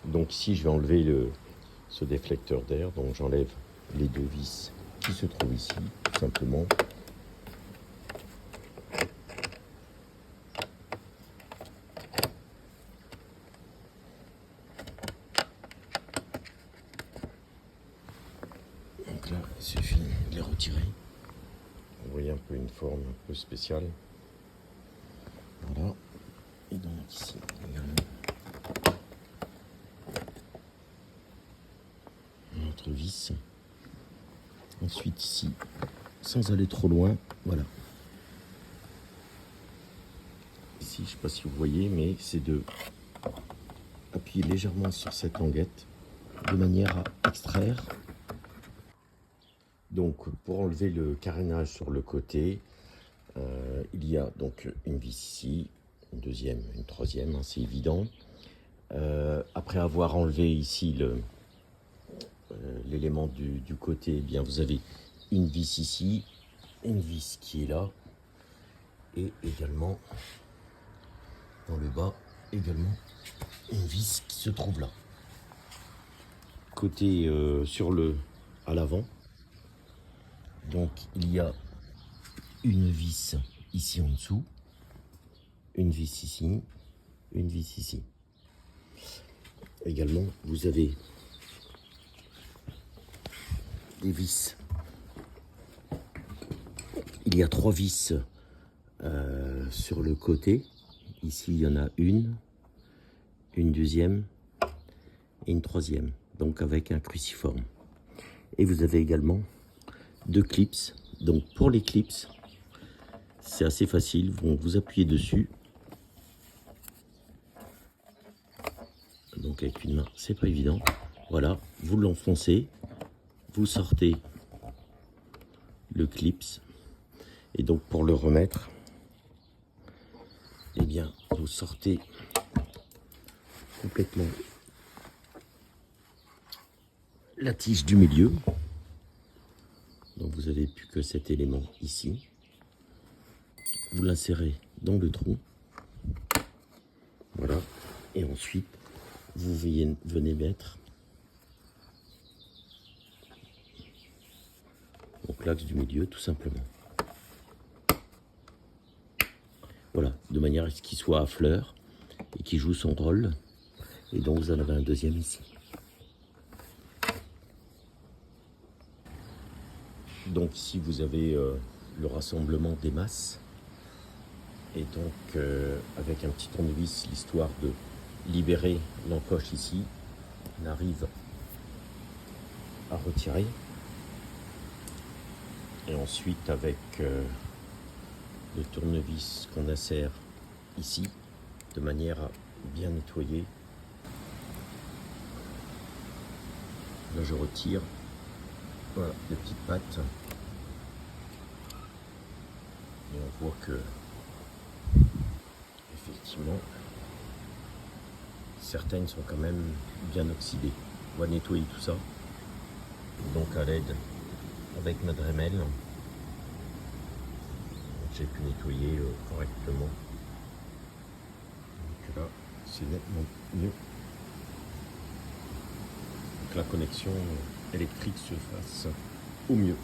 Donc ici, je vais enlever ce déflecteur d'air. Donc j'enlève les deux vis qui se trouvent ici, tout simplement. Donc là, il suffit de les retirer. Vous voyez un peu une forme un peu spéciale. Voilà. Et donc ici également. Notre vis. Ensuite ici, sans aller trop loin, voilà. Ici, je ne sais pas si vous voyez, mais c'est de appuyer légèrement sur cette languette de manière à extraire. Donc pour enlever le carénage sur le côté, il y a donc une vis ici, une deuxième, une troisième, hein, c'est évident. Après avoir enlevé ici l'élément du côté, eh bien vous avez une vis ici, une vis qui est là, et également dans le bas, également une vis qui se trouve là. Côté à l'avant, donc il y a une vis ici en dessous, une vis ici, une vis ici. Également, vous avez des vis. Il y a 3 vis sur le côté. Ici, il y en a une deuxième et une troisième. Donc avec un cruciforme. Et vous avez également 2 clips. Donc pour les clips, c'est assez facile. Vous appuyez dessus. Donc avec une main, c'est pas évident. Voilà, vous l'enfoncez, vous sortez le clips. Et donc pour le remettre, eh bien vous sortez complètement la tige du milieu. Donc vous n'avez plus que cet élément ici. Vous l'insérez dans le trou. Voilà. Et ensuite, vous venez mettre donc l'axe du milieu, tout simplement. Voilà, de manière à ce qu'il soit à fleur et qu'il joue son rôle. Et donc vous en avez un deuxième ici. Donc ici vous avez le rassemblement des masses. Et donc avec un petit tournevis, l'histoire de libérer l'encoche ici, on arrive à retirer. Et ensuite avec le tournevis qu'on insère ici, de manière à bien nettoyer. Là je retire, voilà, les petites pattes. Et on voit que effectivement certaines sont quand même bien oxydées. On va nettoyer tout ça. Donc à l'aide avec ma Dremel, j'ai pu nettoyer correctement. Donc là, c'est nettement mieux. Que la connexion électrique se fasse au mieux.